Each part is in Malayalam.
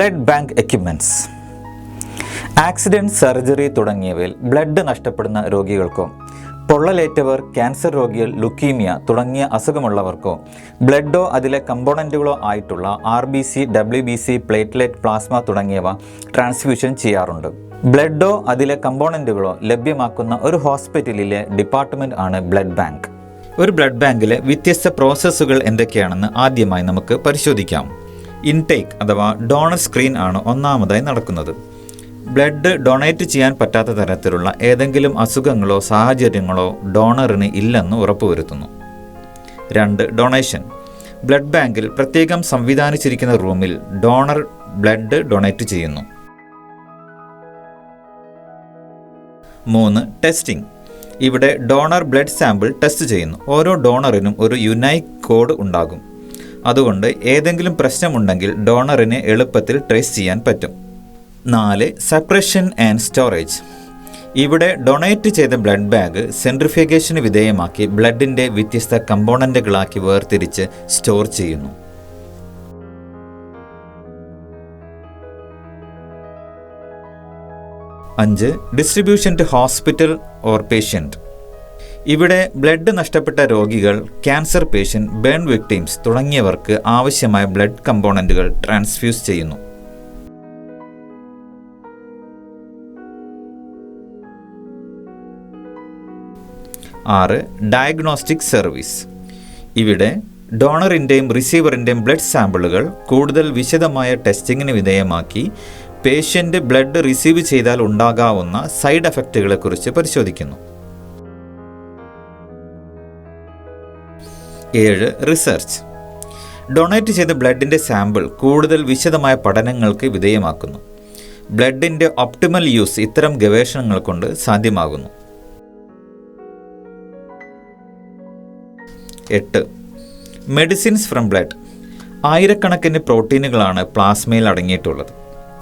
Blood bank equipments. Accident, surgery തുടങ്ങിയവയിൽ ബ്ലഡ് നഷ്ടപ്പെടുന്ന രോഗികൾക്കോ, പൊള്ളലേറ്റവർ, ക്യാൻസർ രോഗികൾ, ലുക്കീമിയ തുടങ്ങിയ അസുഖമുള്ളവർക്കോ ബ്ലഡോ അതിലെ കമ്പോണൻറ്റുകളോ ആയിട്ടുള്ള RBC, WBC, പ്ലേറ്റ്ലെറ്റ്, പ്ലാസ്മ തുടങ്ങിയവ ട്രാൻസ്ഫ്യൂഷൻ ചെയ്യാറുണ്ട്. ബ്ലഡോ അതിലെ കമ്പോണൻറ്റുകളോ ലഭ്യമാക്കുന്ന ഒരു ഹോസ്പിറ്റലിലെ ഡിപ്പാർട്ട്മെൻറ്റ് ആണ് ബ്ലഡ് ബാങ്ക്. ഒരു ബ്ലഡ് ബാങ്കിലെ വ്യത്യസ്ത പ്രോസസ്സുകൾ എന്തൊക്കെയാണെന്ന് ആദ്യമായി നമുക്ക് പരിശോധിക്കാം. ഇൻടേക്ക് അഥവാ ഡോണർ സ്ക്രീൻ ആണ് ഒന്നാമതായി നടക്കുന്നത്. ബ്ലഡ് ഡൊണേറ്റ് ചെയ്യാൻ പറ്റാത്ത തരത്തിലുള്ള ഏതെങ്കിലും അസുഖങ്ങളോ സാഹചര്യങ്ങളോ ഡോണറിന് ഇല്ലെന്ന് ഉറപ്പുവരുത്തുന്നു. 2. ഡൊണേഷൻ. ബ്ലഡ് ബാങ്കിൽ പ്രത്യേകം സംവിധാനിച്ചിരിക്കുന്ന റൂമിൽ ഡോണർ ബ്ലഡ് ഡൊണേറ്റ് ചെയ്യുന്നു. 3. ടെസ്റ്റിംഗ്. ഇവിടെ ഡോണർ ബ്ലഡ് സാമ്പിൾ ടെസ്റ്റ് ചെയ്യുന്നു. ഓരോ ഡോണറിനും ഒരു യുനൈക്ക് കോഡ് ഉണ്ടാകും. അതുകൊണ്ട് ഏതെങ്കിലും പ്രശ്നമുണ്ടെങ്കിൽ ഡോണറിനെ എളുപ്പത്തിൽ ട്രേസ് ചെയ്യാൻ പറ്റും. 4. Separation and storage. ഇവിടെ ഡൊണേറ്റ് ചെയ്ത ബ്ലഡ് ബാഗ് സെൻട്രിഫ്യൂഗേഷന് വിധേയമാക്കി ബ്ലഡിൻ്റെ വ്യത്യസ്ത കമ്പോണൻറ്റുകളാക്കി വേർതിരിച്ച് സ്റ്റോർ ചെയ്യുന്നു. 5. Distribution to hospital or patient. ഇവിടെ ബ്ലഡ് നഷ്ടപ്പെട്ട രോഗികൾ, ക്യാൻസർ പേഷ്യൻ്റ്, ബേൺ വിക്ടിംസ് തുടങ്ങിയവർക്ക് ആവശ്യമായ ബ്ലഡ് കമ്പോണൻറ്റുകൾ ട്രാൻസ്ഫ്യൂസ് ചെയ്യുന്നു. 6. Diagnostic service. ഇവിടെ ഡോണറിൻ്റെയും റിസീവറിൻ്റെയും ബ്ലഡ് സാമ്പിളുകൾ കൂടുതൽ വിശദമായ ടെസ്റ്റിങ്ങിന് വിധേയമാക്കി പേഷ്യൻ്റ് ബ്ലഡ് റിസീവ് ചെയ്താൽ ഉണ്ടാകാവുന്ന സൈഡ് എഫക്റ്റുകളെക്കുറിച്ച് പരിശോധിക്കുന്നു. 7. റിസർച്ച്. ഡൊണേറ്റ് ചെയ്ത ബ്ലഡിൻ്റെ സാമ്പിൾ കൂടുതൽ വിശദമായ പഠനങ്ങൾക്ക് വിധേയമാക്കുന്നു. ബ്ലഡിൻ്റെ ഒപ്റ്റിമൽ യൂസ് ഇത്തരം ഗവേഷണങ്ങൾ കൊണ്ട് സാധ്യമാകുന്നു. 8. Medicines from blood. ആയിരക്കണക്കിന് പ്രോട്ടീനുകളാണ് പ്ലാസ്മയിൽ അടങ്ങിയിട്ടുള്ളത്.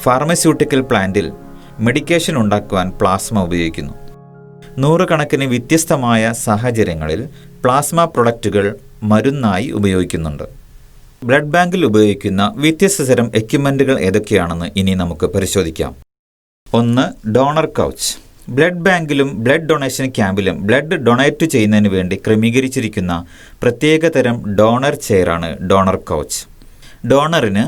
ഫാർമസ്യൂട്ടിക്കൽ പ്ലാന്റിൽ മെഡിക്കേഷൻ ഉണ്ടാക്കുവാൻ പ്ലാസ്മ ഉപയോഗിക്കുന്നു. നൂറുകണക്കിന് വ്യത്യസ്തമായ സാഹചര്യങ്ങളിൽ പ്ലാസ്മ പ്രൊഡക്റ്റുകൾ മരുന്നായി ഉപയോഗിക്കുന്നുണ്ട്. ബ്ലഡ് ബാങ്കിൽ ഉപയോഗിക്കുന്ന വ്യത്യസ്ത തരം എക്യുപ്മെൻറ്റുകൾ ഏതൊക്കെയാണെന്ന് ഇനി നമുക്ക് പരിശോധിക്കാം. 1. Donor couch. ബ്ലഡ് ബാങ്കിലും ബ്ലഡ് ഡൊണേഷൻ ക്യാമ്പിലും ബ്ലഡ് ഡൊണേറ്റ് ചെയ്യുന്നതിന് വേണ്ടി ക്രമീകരിച്ചിരിക്കുന്ന പ്രത്യേക തരം ഡോണർ ചെയറാണ് ഡോണർ കൗച്ച്. ഡോണറിന്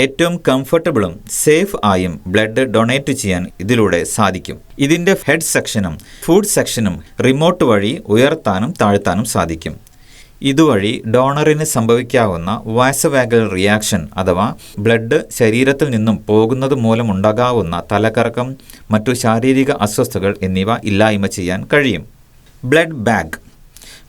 ഏറ്റവും കംഫർട്ടബിളും സേഫ് ആയും ബ്ലഡ് ഡൊണേറ്റ് ചെയ്യാൻ ഇതിലൂടെ സാധിക്കും. ഇതിൻ്റെ ഹെഡ് സെക്ഷനും ഫുഡ് സെക്ഷനും റിമോട്ട് വഴി ഉയർത്താനും താഴ്ത്താനും സാധിക്കും. ഇതുവഴി ഡോണറിന് സംഭവിക്കാവുന്ന വാസോവാഗൽ റിയാക്ഷൻ അഥവാ ബ്ലഡ് ശരീരത്തിൽ നിന്നും പോകുന്നത് മൂലമുണ്ടാകാവുന്ന തലകറക്കം, മറ്റു ശാരീരിക അസ്വസ്ഥതകൾ എന്നിവ ഇല്ലായ്മ ചെയ്യാൻ കഴിയും. Blood bag.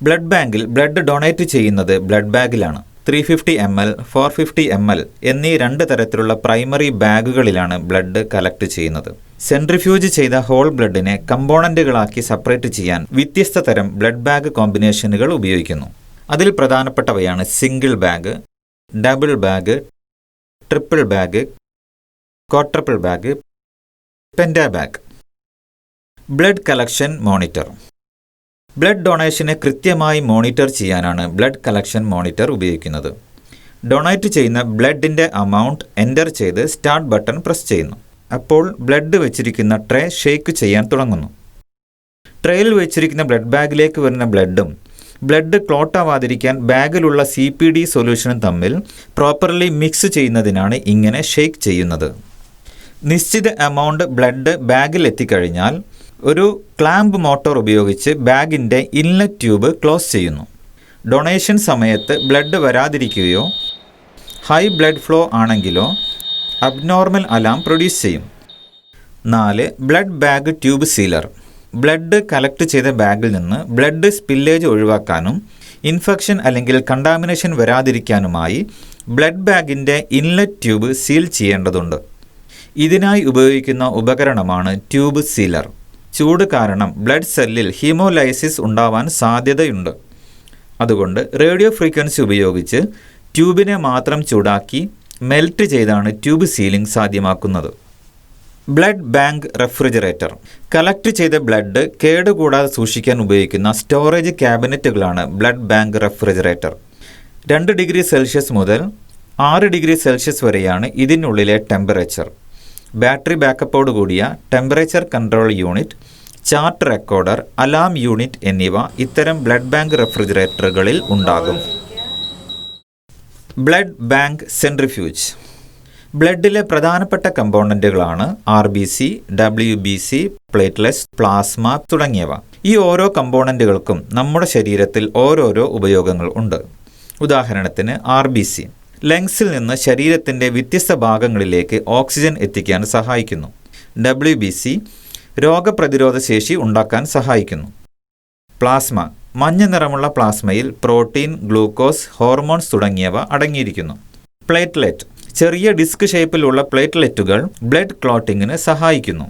ബ്ലഡ് ബാങ്കിൽ ബ്ലഡ് ഡൊണേറ്റ് ചെയ്യുന്നത് ബ്ലഡ് ബാഗിലാണ്. 350 ml, 450 ml എന്നീ 2 തരത്തിലുള്ള പ്രൈമറി ബാഗുകളിലാണ് ബ്ലഡ് കളക്ട് ചെയ്യുന്നത്. സെൻട്രിഫ്യൂജ് ചെയ്ത ഹോൾ ബ്ലഡിനെ കമ്പോണൻറ്റുകളാക്കി സെപ്പറേറ്റ് ചെയ്യാൻ വ്യത്യസ്ത തരം ബ്ലഡ് ബാഗ് കോമ്പിനേഷനുകൾ ഉപയോഗിക്കുന്നു. അതിൽ പ്രധാനപ്പെട്ടവയാണ് single bag, double bag, triple bag, quadruple bag, penta bag. Blood collection monitor. Blood ഡൊണേഷനെ കൃത്യമായി മോണിറ്റർ ചെയ്യാനാണ് ബ്ലഡ് കളക്ഷൻ മോണിറ്റർ ഉപയോഗിക്കുന്നത്. ഡൊണേറ്റ് ചെയ്യുന്ന ബ്ലഡിൻ്റെ അമൗണ്ട് എൻ്റർ ചെയ്ത് സ്റ്റാർട്ട് ബട്ടൺ പ്രസ് ചെയ്യുന്നു. അപ്പോൾ ബ്ലഡ് വെച്ചിരിക്കുന്ന ട്രേ ഷേക്ക് ചെയ്യാൻ തുടങ്ങുന്നു. ട്രേയിൽ വെച്ചിരിക്കുന്ന ബ്ലഡ് ബാഗിലേക്ക് വരുന്ന ബ്ലഡും ബ്ലഡ് ക്ലോട്ടാവാതിരിക്കാൻ ബാഗിലുള്ള CPD സൊല്യൂഷനും തമ്മിൽ പ്രോപ്പർലി മിക്സ് ചെയ്യുന്നതിനാണ് ഇങ്ങനെ ഷേക്ക് ചെയ്യുന്നത്. നിശ്ചിത എമൗണ്ട് ബ്ലഡ് ബാഗിൽ എത്തിക്കഴിഞ്ഞാൽ ഒരു ക്ലാമ്പ് മോട്ടോർ ഉപയോഗിച്ച് ബാഗിൻ്റെ ഇൻലെറ്റ് ട്യൂബ് ക്ലോസ് ചെയ്യുന്നു. ഡൊണേഷൻ സമയത്ത് ബ്ലഡ് വരാതിരിക്കുകയോ ഹൈ ബ്ലഡ് ഫ്ലോ ആണെങ്കിലോ അബ്നോർമൽ അലാം പ്രൊഡ്യൂസ് ചെയ്യും. 4. Blood bag tube sealer. Blood collect ചെയ്ത ബാഗിൽ നിന്ന് ബ്ലഡ് സ്പില്ലേജ് ഒഴിവാക്കാനും ഇൻഫെക്ഷൻ അല്ലെങ്കിൽ കണ്ടാമിനേഷൻ വരാതിരിക്കാനുമായി ബ്ലഡ് ബാഗിൻ്റെ ഇൻലെറ്റ് ട്യൂബ് സീൽ ചെയ്യേണ്ടതുണ്ട്. ഇതിനായി ഉപയോഗിക്കുന്ന ഉപകരണമാണ് ട്യൂബ് സീലർ. ചൂട് കാരണം ബ്ലഡ് സെല്ലിൽ ഹീമോലൈസിസ് ഉണ്ടാവാൻ സാധ്യതയുണ്ട്. അതുകൊണ്ട് റേഡിയോ ഫ്രീക്വൻസി ഉപയോഗിച്ച് ട്യൂബിനെ മാത്രം ചൂടാക്കി മെൽറ്റ് ചെയ്താണ് ട്യൂബ് സീലിംഗ് സാധ്യമാക്കുന്നത്. Blood bank refrigerator. കളക്ട് ചെയ്ത ബ്ലഡ് കേടുകൂടാതെ സൂക്ഷിക്കാൻ ഉപയോഗിക്കുന്ന സ്റ്റോറേജ് ക്യാബിനറ്റുകളാണ് blood bank refrigerator. 2 degree Celsius മുതൽ 6 ഡിഗ്രി സെൽഷ്യസ് വരെയാണ് ഇതിനുള്ളിലെ ടെമ്പറേച്ചർ. ബാറ്ററി ബാക്കപ്പോട് കൂടിയ temperature control unit, chart recorder, alarm unit എന്നിവ ഇത്തരം ബ്ലഡ് ബാങ്ക് റെഫ്രിജറേറ്ററുകളിൽ ഉണ്ടാകും. Blood bank centrifuge. ബ്ലഡിലെ പ്രധാനപ്പെട്ട കമ്പോണൻറ്റുകളാണ് RBC, WBC, പ്ലേറ്റ്ലെറ്റ്സ്, പ്ലാസ്മ തുടങ്ങിയവ. ഈ ഓരോ കമ്പോണൻറ്റുകൾക്കും നമ്മുടെ ശരീരത്തിൽ ഓരോരോ ഉപയോഗങ്ങൾ ഉണ്ട്. ഉദാഹരണത്തിന് RBC ലങ്സിൽ നിന്ന് ശരീരത്തിൻ്റെ വ്യത്യസ്ത ഭാഗങ്ങളിലേക്ക് ഓക്സിജൻ എത്തിക്കാൻ സഹായിക്കുന്നു. WBC രോഗപ്രതിരോധ ശേഷി ഉണ്ടാക്കാൻ സഹായിക്കുന്നു. പ്ലാസ്മ മഞ്ഞ നിറമുള്ള പ്ലാസ്മയിൽ പ്രോട്ടീൻ, ഗ്ലൂക്കോസ്, ഹോർമോൺസ് തുടങ്ങിയവ അടങ്ങിയിരിക്കുന്നു. പ്ലേറ്റ്ലെറ്റ് ചെറിയ ഡിസ്ക് ഷേപ്പിലുള്ള പ്ലേറ്റ്ലെറ്റുകൾ ബ്ലഡ് ക്ലോട്ടിങ്ങിന് സഹായിക്കുന്നു.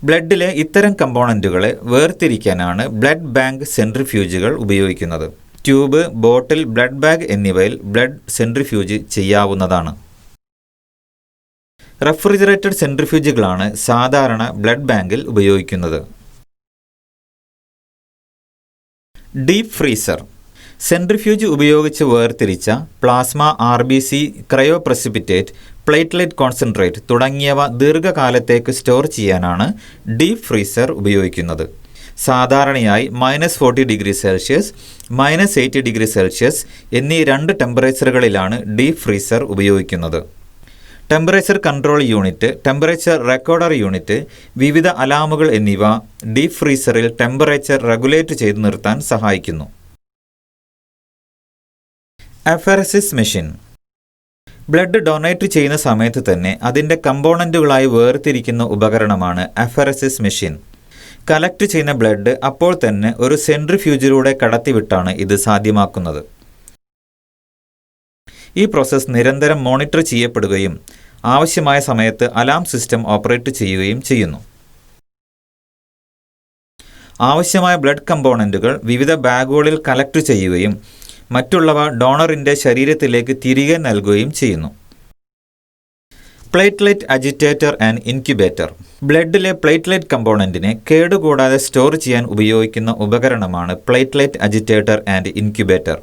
ബ്ലഡിലെ ഇത്തരം കമ്പോണൻറ്റുകളെ വേർതിരിക്കാനാണ് ബ്ലഡ് ബാങ്ക് സെൻട്രിഫ്യൂജുകൾ ഉപയോഗിക്കുന്നത്. ട്യൂബ്, ബോട്ടിൽ, ബ്ലഡ് ബാഗ് എന്നിവയിൽ ബ്ലഡ് സെൻട്രിഫ്യൂജ് ചെയ്യാവുന്നതാണ്. റെഫ്രിജറേറ്റഡ് സെൻട്രിഫ്യൂജുകളാണ് സാധാരണ ബ്ലഡ് ബാങ്കിൽ ഉപയോഗിക്കുന്നത്. Deep freezer. സെൻട്രിഫ്യൂജ് ഉപയോഗിച്ച് വേർതിരിച്ച പ്ലാസ്മ, RBC, ക്രയോപ്രസിപിറ്റേറ്റ്, പ്ലേറ്റ്ലെറ്റ് കോൺസെൻട്രേറ്റ് തുടങ്ങിയവ ദീർഘകാലത്തേക്ക് സ്റ്റോർ ചെയ്യാനാണ് ഡീപ് ഫ്രീസർ ഉപയോഗിക്കുന്നത്. സാധാരണയായി -40°C, -80°C എന്നീ 2 ടെമ്പറേച്ചറുകളിലാണ് ഡീപ് ഫ്രീസർ ഉപയോഗിക്കുന്നത്. Temperature control unit, temperature recorder unit, വിവിധ അലാമുകൾ എന്നിവ ഡീപ് ഫ്രീസറിൽ ടെമ്പറേച്ചർ റെഗുലേറ്റ് ചെയ്തു നിർത്താൻ സഹായിക്കുന്നു. അഫെറസിസ് മെഷീൻ. ബ്ലഡ് ഡൊണേറ്റ് ചെയ്യുന്ന സമയത്ത് തന്നെ അതിൻ്റെ കമ്പോണൻറ്റുകളായി വേർതിരിക്കുന്ന ഉപകരണമാണ് അഫെറസിസ് മെഷീൻ. കലക്ട് ചെയ്യുന്ന ബ്ലഡ് അപ്പോൾ തന്നെ ഒരു സെൻട്രിഫ്യൂജിലൂടെ കടത്തിവിട്ടാണ് ഇത് സാധ്യമാക്കുന്നത്. ഈ പ്രോസസ്സ് നിരന്തരം മോണിറ്റർ ചെയ്യപ്പെടുകയും ആവശ്യമായ സമയത്ത് അലാം സിസ്റ്റം ഓപ്പറേറ്റ് ചെയ്യുകയും ചെയ്യുന്നു. ആവശ്യമായ ബ്ലഡ് കമ്പോണൻറ്റുകൾ വിവിധ ബാഗുകളിൽ കലക്ട് ചെയ്യുകയും മറ്റുള്ളവ ഡോണറിൻ്റെ ശരീരത്തിലേക്ക് തിരികെ നൽകുകയും ചെയ്യുന്നു. Platelet agitator and incubator. ബ്ലഡിലെ പ്ലേറ്റ്ലെറ്റ് കമ്പോണൻറ്റിനെ കേടുകൂടാതെ സ്റ്റോർ ചെയ്യാൻ ഉപയോഗിക്കുന്ന ഉപകരണമാണ് പ്ലേറ്റ്ലെറ്റ് അജിറ്റേറ്റർ ആൻഡ് ഇൻക്യുബേറ്റർ.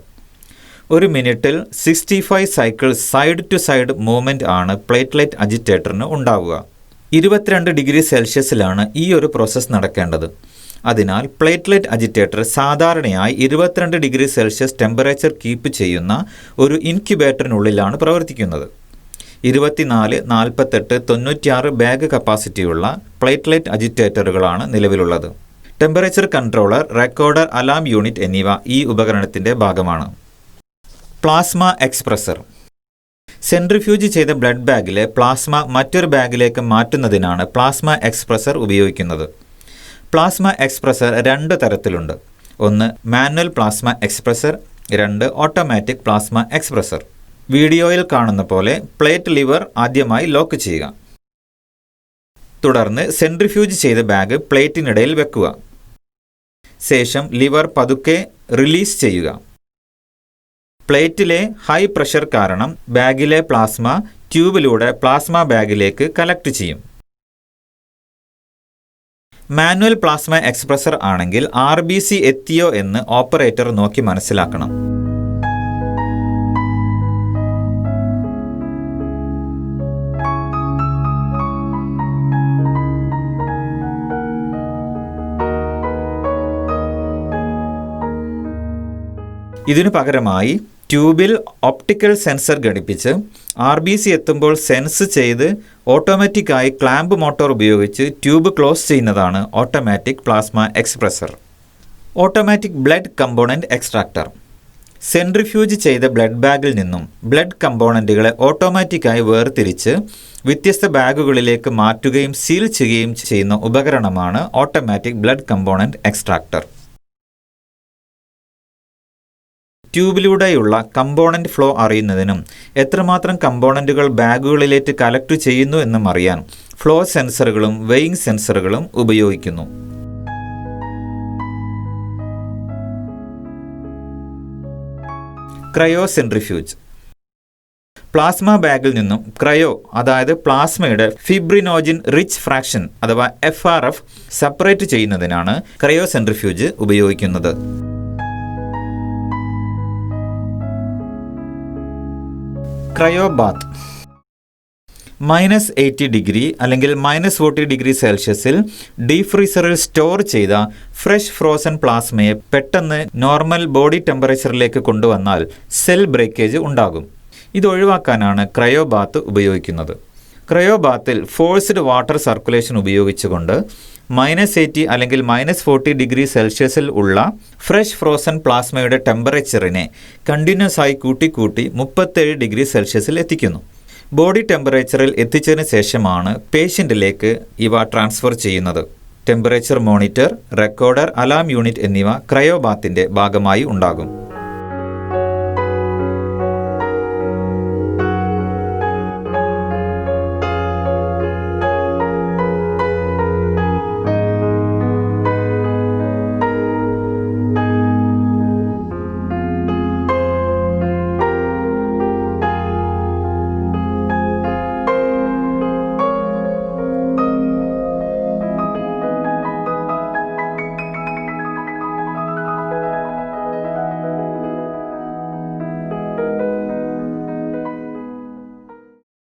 ഒരു മിനിറ്റിൽ 65 cycles side to side movement ആണ് പ്ലേറ്റ്ലെറ്റ് അജിറ്റേറ്ററിന് ഉണ്ടാവുക. 22°C ഈ ഒരു പ്രോസസ്സ് നടക്കേണ്ടത്. അതിനാൽ പ്ലേറ്റ്ലെറ്റ് അജിറ്റേറ്റർ സാധാരണയായി 22°C ടെമ്പറേച്ചർ കീപ്പ് ചെയ്യുന്ന ഒരു ഇൻക്യുബേറ്ററിനുള്ളിലാണ് പ്രവർത്തിക്കുന്നത്. 24, 48, 96 ബാഗ് കപ്പാസിറ്റിയുള്ള പ്ലേറ്റ്ലെറ്റ് അജിറ്റേറ്ററുകളാണ് നിലവിലുള്ളത്. Temperature controller, recorder, alarm unit എന്നിവ ഈ ഉപകരണത്തിൻ്റെ ഭാഗമാണ്. Plasma expresser. സെൻട്രിഫ്യൂജ് ചെയ്ത ബ്ലഡ് ബാഗിലെ പ്ലാസ്മ മറ്റൊരു ബാഗിലേക്ക് മാറ്റുന്നതിനാണ് പ്ലാസ്മ എക്സ്പ്രസർ ഉപയോഗിക്കുന്നത്. പ്ലാസ്മ എക്സ്പ്രസർ 2 തരത്തിലുണ്ട്. ഒന്ന് manual plasma expresser, 2 automatic plasma expresser. വീഡിയോയിൽ കാണുന്ന പോലെ പ്ലേറ്റ് ലിവർ ആദ്യമായി ലോക്ക് ചെയ്യുക. തുടർന്ന് സെൻട്രിഫ്യൂജ് ചെയ്ത ബാഗ് പ്ലേറ്റിനിടയിൽ വെക്കുക. ശേഷം ലിവർ പതുക്കെ റിലീസ് ചെയ്യുക. പ്ലേറ്റിലെ ഹൈ പ്രഷർ കാരണം ബാഗിലെ പ്ലാസ്മ ട്യൂബിലൂടെ പ്ലാസ്മ ബാഗിലേക്ക് കലക്ട് ചെയ്യും. മാനുവൽ പ്ലാസ്മ എക്സ്പ്രസർ ആണെങ്കിൽ RBC എത്തിയോ എന്ന് ഓപ്പറേറ്റർ നോക്കി മനസ്സിലാക്കണം. ഇതിനു പകരമായി ട്യൂബിൽ ഒപ്റ്റിക്കൽ സെൻസർ ഘടിപ്പിച്ച് RBC എത്തുമ്പോൾ സെൻസ് ചെയ്ത് ഓട്ടോമാറ്റിക്കായി ക്ലാമ്പ് മോട്ടോർ ഉപയോഗിച്ച് ട്യൂബ് ക്ലോസ് ചെയ്യുന്നതാണ് automatic plasma expresser. Automatic blood component extractor. Centrifuge ചെയ്ത ബ്ലഡ് ബാഗിൽ നിന്നും ബ്ലഡ് കമ്പോണൻറ്റുകളെ ഓട്ടോമാറ്റിക്കായി വേർതിരിച്ച് വ്യത്യസ്ത ബാഗുകളിലേക്ക് മാറ്റുകയും സീൽ ചെയ്യുകയും ചെയ്യുന്ന ഉപകരണമാണ് ഓട്ടോമാറ്റിക് ബ്ലഡ് കമ്പോണൻറ്റ് എക്സ്ട്രാക്ടർ. ട്യൂബിലൂടെയുള്ള കമ്പോണൻറ്റ് ഫ്ലോ അറിയുന്നതിനും എത്രമാത്രം കമ്പോണൻറ്റുകൾ ബാഗുകളിലേക്ക് കലക്ട് ചെയ്യുന്നു എന്നും അറിയാൻ ഫ്ലോ സെൻസറുകളും വെയിങ് സെൻസറുകളും ഉപയോഗിക്കുന്നു. Cryo centrifuge. പ്ലാസ്മ ബാഗിൽ നിന്നും ക്രയോ അതായത് പ്ലാസ്മയുടെ ഫിബ്രിനോജിൻ റിച്ച് ഫ്രാക്ഷൻ അഥവാ FRF സെപ്പറേറ്റ് ചെയ്യുന്നതിനാണ് ക്രയോ സെൻട്രിഫ്യൂജ് ഉപയോഗിക്കുന്നത്. ക്രയോബാത്ത് -80 അല്ലെങ്കിൽ -40 ഡീപ് ഫ്രീസറിൽ സ്റ്റോർ ചെയ്ത ഫ്രഷ് ഫ്രോസൺ പ്ലാസ്മയെ പെട്ടെന്ന് നോർമൽ ബോഡി ടെമ്പറേച്ചറിലേക്ക് കൊണ്ടുവന്നാൽ സെൽ ബ്രേക്കേജ് ഉണ്ടാകും. ഇത് ഒഴിവാക്കാനാണ് ക്രയോബാത്ത് ഉപയോഗിക്കുന്നത്. ക്രയോബാത്തിൽ ഫോഴ്സ്ഡ് വാട്ടർ സർക്കുലേഷൻ ഉപയോഗിച്ചുകൊണ്ട് -80 അല്ലെങ്കിൽ -40 ഉള്ള ഫ്രഷ് ഫ്രോസൺ പ്ലാസ്മയുടെ ടെമ്പറേച്ചറിനെ കണ്ടിന്യൂസ് ആയി കൂട്ടി 37 എത്തിക്കുന്നു. ബോഡി ടെമ്പറേച്ചറിൽ എത്തിച്ചതിന് ശേഷമാണ് പേഷ്യൻറ്റിലേക്ക് ഇവ ട്രാൻസ്ഫർ ചെയ്യുന്നത്. Temperature monitor, recorder, alarm unit എന്നിവ ക്രയോബാത്തിൻ്റെ ഭാഗമായി ഉണ്ടാകും.